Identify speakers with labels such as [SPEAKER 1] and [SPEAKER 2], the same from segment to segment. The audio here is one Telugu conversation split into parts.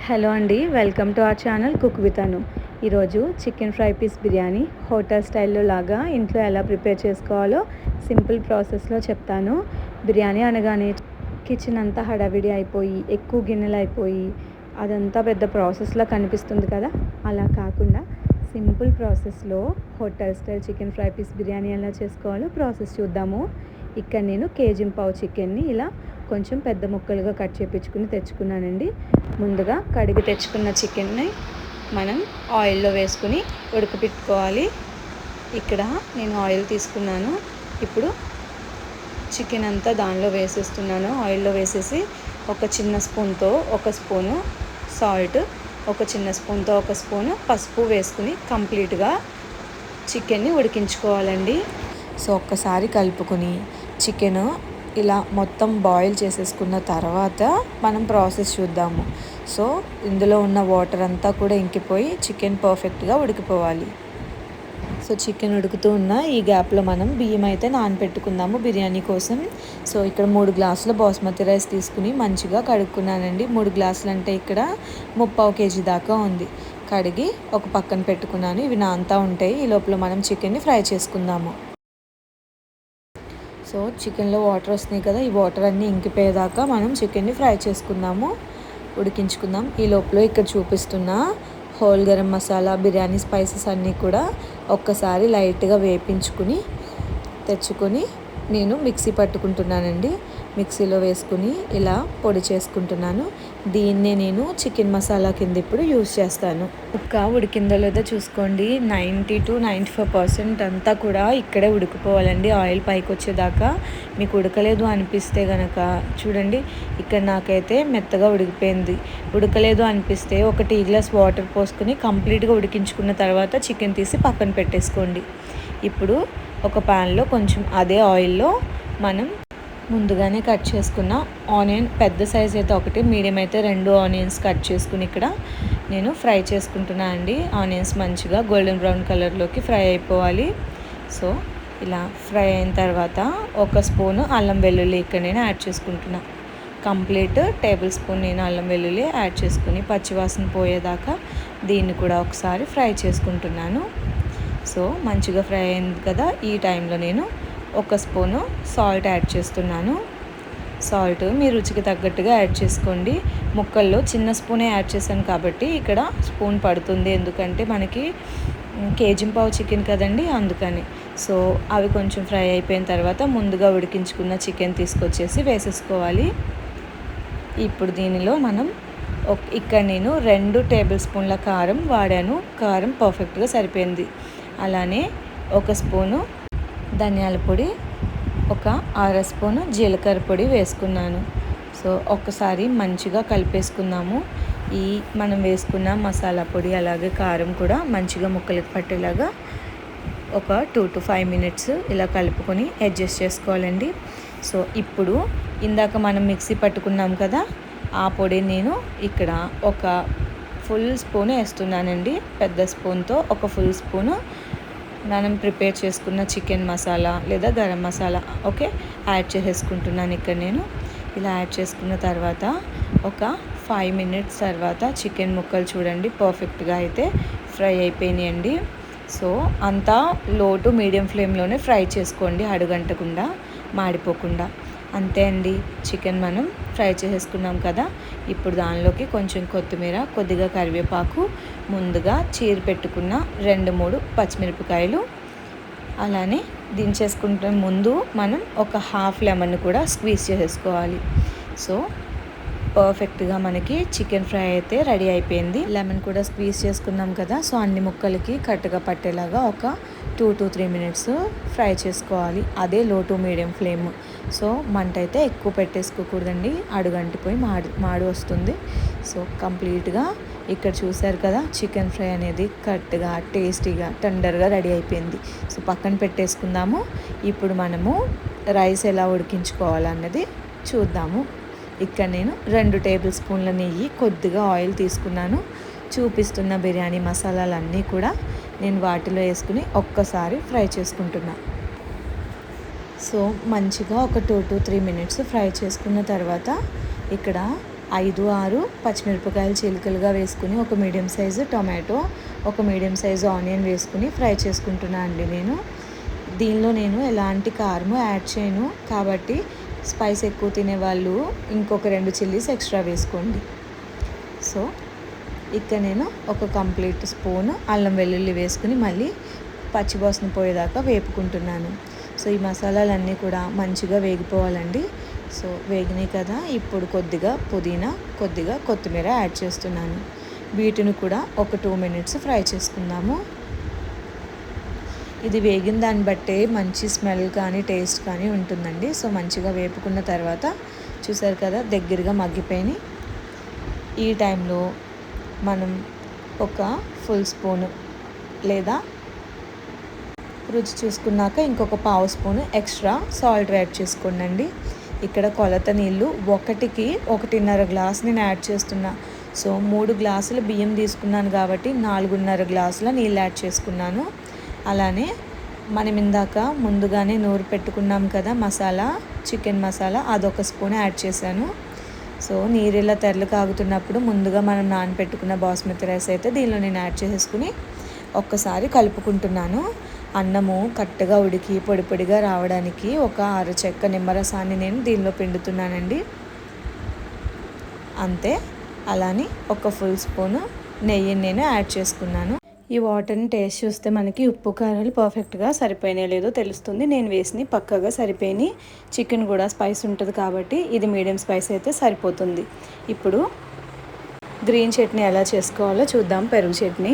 [SPEAKER 1] హలో అండి, welcome to our channel cook with Anu. ఈరోజు chicken fry piece biryani hotel స్టైల్లో లాగా ఇంట్లో ఎలా ప్రిపేర్ చేసుకోవాలో సింపుల్ ప్రాసెస్లో చెప్తాను. బిర్యానీ అనగానే కిచెన్ అంతా హడావిడి అయిపోయి ఎక్కువ గిన్నెలు అయిపోయి అదంతా పెద్ద ప్రాసెస్లో కనిపిస్తుంది కదా. అలా కాకుండా సింపుల్ ప్రాసెస్లో hotel style chicken fry piece biryani ఎలా చేసుకోవాలో ప్రాసెస్ చూద్దాము. ఇక్కడ నేను కేజీ చికెన్ని ఇలా కొంచెం పెద్ద ముక్కలుగా కట్ చేయించుకుని తెచ్చుకున్నానండి. ముందుగా కడిగి తెచ్చుకున్న చికెన్ని మనం ఆయిల్లో వేసుకుని ఉడకపెట్టుకోవాలి. ఇక్కడ నేను ఆయిల్ తీసుకున్నాను. ఇప్పుడు చికెన్ అంతా దానిలో వేసేస్తున్నాను. ఆయిల్లో వేసేసి ఒక చిన్న స్పూన్తో ఒక స్పూను సాల్ట్, ఒక చిన్న స్పూన్తో ఒక స్పూను పసుపు వేసుకుని కంప్లీట్గా చికెన్ని ఉడికించుకోవాలండి. సో ఒక్కసారి కలుపుకొని చికెన్ ఇలా మొత్తం బాయిల్ చేసేసుకున్న తర్వాత మనం ప్రాసెస్ చూద్దాము. సో ఇందులో ఉన్న వాటర్ అంతా కూడా ఇంకిపోయి చికెన్ పర్ఫెక్ట్గా ఉడికిపోవాలి. సో చికెన్ ఉడుకుతూ ఉన్న ఈ గ్యాప్లో మనం బియ్యం అయితే నానబెట్టుకుందాము బిర్యానీ కోసం. సో ఇక్కడ 3 గ్లాసుల బాస్మతి రైస్ తీసుకుని మంచిగా కడుక్కున్నానండి. 3 గ్లాసులు అంటే ఇక్కడ 3/4 కేజీ దాకా ఉంది. కడిగి ఒక పక్కన పెట్టుకున్నాను. ఇవి నానుతూ ఉంటాయి. ఈ లోపల మనం చికెన్ని ఫ్రై చేసుకుందాము. సో చికెన్లో వాటర్ వస్తున్నాయి కదా, ఈ వాటర్ అన్నీ ఇంకిపోయేదాకా మనం చికెన్ని ఫ్రై చేసుకుందాము, ఉడికించుకుందాం. ఈ లోపల ఇక్కడ చూపిస్తున్న హోల్ గరం మసాలా, బిర్యానీ స్పైసెస్ అన్నీ కూడా ఒక్కసారి లైట్గా వేపించుకుని తెచ్చుకొని నేను మిక్సీ పట్టుకుంటున్నానండి. మిక్సీలో వేసుకుని ఇలా పొడి చేసుకుంటున్నాను. దీన్నే నేను చికెన్ మసాలా కింద ఇప్పుడు యూజ్ చేస్తాను. ముక్క ఉడికిందో లేదో చూసుకోండి. 90 to 95% అంతా కూడా ఇక్కడే ఉడికిపోవాలండి, ఆయిల్ పైకి వచ్చేదాకా. మీకు ఉడకలేదు అనిపిస్తే కనుక చూడండి, ఇక్కడ నాకైతే మెత్తగా ఉడికిపోయింది. ఉడకలేదు అనిపిస్తే ఒక టీ గ్లాస్ వాటర్ పోసుకొని కంప్లీట్గా ఉడికించుకున్న తర్వాత చికెన్ తీసి పక్కన పెట్టేసుకోండి. ఇప్పుడు ఒక ప్యాన్లో కొంచెం అదే ఆయిల్లో మనం ముందుగానే కట్ చేసుకున్న ఆనియన్, పెద్ద సైజ్ అయితే ఒకటి, మీడియం అయితే 2 ఆనియన్స్ కట్ చేసుకుని ఇక్కడ నేను ఫ్రై చేసుకుంటున్నాను అండి. ఆనియన్స్ మంచిగా గోల్డెన్ బ్రౌన్ కలర్లోకి ఫ్రై అయిపోవాలి. సో ఇలా ఫ్రై అయిన తర్వాత ఒక స్పూను అల్లం వెల్లుల్లి ఇక్కడ నేను యాడ్ చేసుకుంటున్నాను. కంప్లీట్ టేబుల్ స్పూన్ నేను అల్లం వెల్లుల్లి యాడ్ చేసుకుని పచ్చివాసన పోయేదాకా దీన్ని కూడా ఒకసారి ఫ్రై చేసుకుంటున్నాను. సో మంచిగా ఫ్రై అయింది కదా, ఈ టైంలో నేను ఒక స్పూను సాల్ట్ యాడ్ చేస్తున్నాను. సాల్ట్ మీ రుచికి తగ్గట్టుగా యాడ్ చేసుకోండి. ముక్కల్లో చిన్న స్పూనే యాడ్ చేశాను కాబట్టి ఇక్కడ స్పూన్ పడుతుంది, ఎందుకంటే మనకి కేజీ చికెన్ కదండి, అందుకని. సో అవి కొంచెం ఫ్రై అయిపోయిన తర్వాత ముందుగా ఉడికించుకున్న చికెన్ తీసుకొచ్చేసి వేసేసుకోవాలి. ఇప్పుడు దీనిలో మనం ఇక్కడ నేను 2 టేబుల్ స్పూన్ల కారం వాడాను. కారం పర్ఫెక్ట్గా సరిపోయింది. అలానే ఒక స్పూను ధనియాల పొడి, ఒక 1/2 స్పూను జీలకర్ర పొడి వేసుకున్నాను. సో ఒక్కసారి మంచిగా కలిపేసుకుందాము. ఈ మనం వేసుకున్న మసాలా పొడి అలాగే కారం కూడా మంచిగా ముక్కలకు పట్టేలాగా ఒక 2 to 5 minutes ఇలా కలుపుకొని అడ్జస్ట్ చేసుకోవాలండి. సో ఇప్పుడు ఇందాక మనం మిక్సీ పట్టుకున్నాం కదా, ఆ పొడి నేను ఇక్కడ ఒక ఫుల్ స్పూన్ వేస్తున్నానండి. పెద్ద స్పూన్తో ఒక ఫుల్ స్పూను మనం ప్రిపేర్ చేసుకున్న చికెన్ మసాలా లేదా గరం మసాలా యాడ్ చేసేసుకుంటున్నాను ఇక్కడ నేను. ఇలా యాడ్ చేసుకున్న తర్వాత ఒక 5 minutes తర్వాత చికెన్ ముక్కలు చూడండి పర్ఫెక్ట్గా అయితే ఫ్రై అయిపోయినాయండి. సో అంతా లో టు మీడియం ఫ్లేమ్లోనే ఫ్రై చేసుకోండి, అడుగంటకుండా మాడిపోకుండా. అంతే అండి, చికెన్ మనం ఫ్రై చేసేసుకున్నాం కదా. ఇప్పుడు దానిలోకి కొంచెం కొత్తిమీర, కొద్దిగా కరివేపాకు, ముందుగా చీరి పెట్టుకున్న 2-3 పచ్చిమిరపకాయలు, అలానే దించేసుకుంటే ముందు మనం ఒక హాఫ్ లెమన్ కూడా స్క్వీజ్ చేసేసుకోవాలి. సో పర్ఫెక్ట్గా మనకి చికెన్ ఫ్రై అయితే రెడీ అయిపోయింది. లెమన్ కూడా స్క్వీజ్ చేసుకున్నాం కదా, సో అన్ని ముక్కలకి కట్టుగా పట్టేలాగా ఒక 2 to 3 minutes ఫ్రై చేసుకోవాలి. అదే లో టు మీడియం ఫ్లేమ్. సో మంట అయితే ఎక్కువ పెట్టేసుకోకూడదండి, అడుగంటిపోయి మాడు వస్తుంది. సో కంప్లీట్గా ఇక్కడ చూసారు కదా, చికెన్ ఫ్రై అనేది కరెక్ట్గా టేస్టీగా టెండర్గా రెడీ అయిపోయింది. సో పక్కన పెట్టేసుకుందాము. ఇప్పుడు మనము రైస్ ఎలా ఉడికించుకోవాలన్నది చూద్దాము. ఇక్కడ నేను 2 టేబుల్ స్పూన్ల నెయ్యి, కొద్దిగా ఆయిల్ తీసుకున్నాను. చూపిస్తున్న బిర్యానీ మసాలాలన్నీ కూడా నేను వాటిలో వేసుకుని ఒక్కసారి ఫ్రై చేసుకుంటున్నా. సో మంచిగా ఒక 2 to 3 minutes ఫ్రై చేసుకున్న తర్వాత ఇక్కడ 5-6 పచ్చిమిరపకాయలు చీలికలుగా వేసుకుని, ఒక మీడియం సైజు టొమాటో, ఒక మీడియం సైజు ఆనియన్ వేసుకుని ఫ్రై చేసుకుంటున్నాను అండి నేను. దీనిలో నేను ఎలాంటి కారము యాడ్ చేయను కాబట్టి స్పైస్ ఎక్కువ తినేవాళ్ళు ఇంకొక 2 చిల్లీస్ ఎక్స్ట్రా వేసుకోండి. సో ఇక్కడ నేను ఒక కంప్లీట్ స్పూన్ అల్లం వెల్లుల్లి వేసుకుని మళ్ళీ పచ్చివాసన పోయేదాకా వేపుకుంటున్నాను. సో ఈ మసాలాలన్నీ కూడా మంచిగా వేగిపోవాలండి. సో వేగినాయి కదా, ఇప్పుడు కొద్దిగా పుదీనా, కొద్దిగా కొత్తిమీర యాడ్ చేస్తున్నాను. వీటిని కూడా ఒక 2 మినిట్స్ ఫ్రై చేసుకుందాము. ఇది వేగిన దాన్ని బట్టే మంచి స్మెల్ కానీ టేస్ట్ కానీ ఉంటుందండి. సో మంచిగా వేపుకున్న తర్వాత చూసారు కదా దగ్గరగా మగ్గిపోయినాయి. ఈ టైంలో మనం ఒక ఫుల్ స్పూను లేదా రుచి చూసుకున్నాక ఇంకొక పావు స్పూను ఎక్స్ట్రా సాల్ట్ యాడ్ చేసుకోండి. ఇక్కడ కొలత నీళ్ళు 1కి 1.5 గ్లాస్ నేను యాడ్ చేస్తున్నా. సో 3 గ్లాసుల బియ్యం తీసుకున్నాను కాబట్టి 4.5 గ్లాసుల నీళ్ళు యాడ్ చేసుకున్నాను. అలానే మనం ఇందాక ముందుగానే నూరు పెట్టుకున్నాం కదా మసాలా, చికెన్ మసాలా, అదొక స్పూన్ యాడ్ చేశాను. సో నీరు ఇలా తెరలు కాగుతున్నప్పుడు ముందుగా మనం నానబెట్టుకున్న బాస్మతి రైస్ అయితే దీనిలో నేను యాడ్ చేసుకుని ఒక్కసారి కలుపుకుంటున్నాను. అన్నము కరెక్ట్గా ఉడికి పొడి పొడిగా రావడానికి ఒక 6 చెక్క నిమ్మరసాన్ని నేను దీనిలో పిండుతున్నానండి. అంతే. అలానే ఒక ఫుల్ స్పూను నెయ్యిని నేను యాడ్ చేసుకున్నాను. ఈ వాటర్ని టేస్ట్ చూస్తే మనకి ఉప్పు కారాలు పర్ఫెక్ట్గా సరిపోయినాయో లేదో తెలుస్తుంది. నేను వేసినవి పక్కగా సరిపోయినాయి. చికెన్ కూడా స్పైస్ ఉంటుంది కాబట్టి ఇది మీడియం స్పైస్ అయితే సరిపోతుంది. ఇప్పుడు గ్రీన్ చట్నీ ఎలా చేసుకోవాలో చూద్దాం. పెరుగు చట్నీ,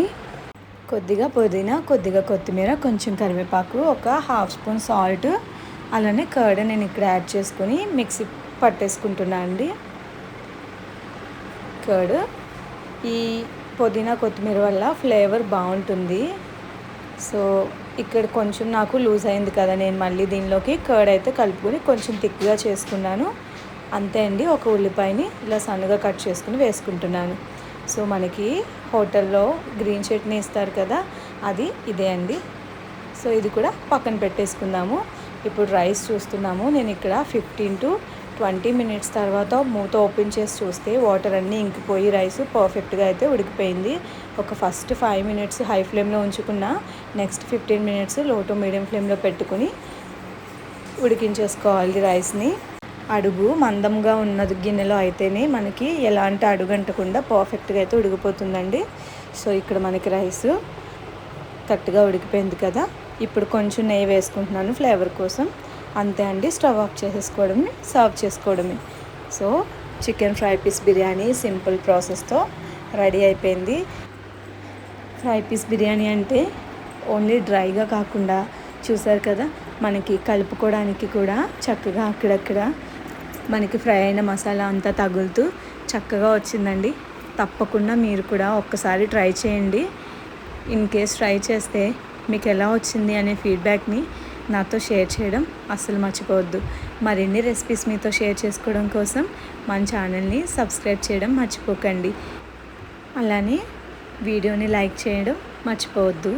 [SPEAKER 1] కొద్దిగా పుదీనా, కొద్దిగా కొత్తిమీర, కొంచెం కరివేపాకు, ఒక హాఫ్ స్పూన్ సాల్ట్, అలానే కర్డ్ నేను ఇక్కడ యాడ్ చేసుకొని మిక్సీ పట్టేసుకుంటున్నా అండి. కర్డ్ ఈ పుదీనా కొత్తిమీర వల్ల ఫ్లేవర్ బాగుంటుంది. సో ఇక్కడ కొంచెం నాకు లూజ్ అయింది కదా, నేను మళ్ళీ దీనిలోకి కర్డ్ అయితే కలుపుకొని కొంచెం థిక్గా చేసుకున్నాను. అంతే అండి. ఒక ఉల్లిపాయని ఇలా సన్నగా కట్ చేసుకుని వేసుకుంటున్నాను. సో మనకి హోటల్లో గ్రీన్ చట్నీ ఇస్తారు కదా, అది ఇదే అండి. సో ఇది కూడా పక్కన పెట్టేసుకుందాము. ఇప్పుడు రైస్ చూస్తున్నాము. నేను ఇక్కడ 15 to 20 మినిట్స్ తర్వాత మూత ఓపెన్ చేసి చూస్తే వాటర్ అన్నీ ఇంకిపోయి రైస్ పర్ఫెక్ట్గా అయితే ఉడికిపోయింది. ఒక ఫస్ట్ 5 మినిట్స్ హై ఫ్లేమ్లో ఉంచుకున్న, నెక్స్ట్ 15 మినిట్స్ లో టు మీడియం ఫ్లేమ్లో పెట్టుకుని ఉడికించేసుకోవాలి రైస్ని. అడుగు మందంగా ఉన్న గిన్నెలో అయితేనే మనకి ఎలాంటి అడుగంటకుండా పర్ఫెక్ట్గా అయితే ఉడికిపోతుందండి. సో ఇక్కడ మనకి రైస్ కరెక్ట్గా ఉడికిపోయింది కదా. ఇప్పుడు కొంచెం నెయ్యి వేసుకుంటున్నాను ఫ్లేవర్ కోసం. అంతే అండి. స్టవ్ ఆఫ్ చేసేసుకోవడమే, సర్వ్ చేసుకోవడమే. So chicken fry piece biryani simple ప్రాసెస్తో రెడీ అయిపోయింది. ఫ్రై పీస్ బిర్యానీ అంటే ఓన్లీ డ్రైగా కాకుండా చూసారు కదా, మనకి కలుపుకోవడానికి కూడా చక్కగా అక్కడక్కడ మనకి ఫ్రై అయిన మసాలా అంతా తగులుతూ చక్కగా వచ్చిందండి. తప్పకుండా మీరు కూడా ఒక్కసారి ట్రై చేయండి. ఇన్ కేస్ ట్రై చేస్తే మీకు ఎలా వచ్చింది అనే ఫీడ్బ్యాక్ని నాతో షేర్ చేయడం అస్సలు మర్చిపోవద్దు. మరిన్ని రెసిపీస్ మీతో షేర్ చేసుకోవడం కోసం మన ఛానల్ని సబ్స్క్రైబ్ చేయడం మర్చిపోకండి. అలానే వీడియోని లైక్ చేయడం మర్చిపోవద్దు.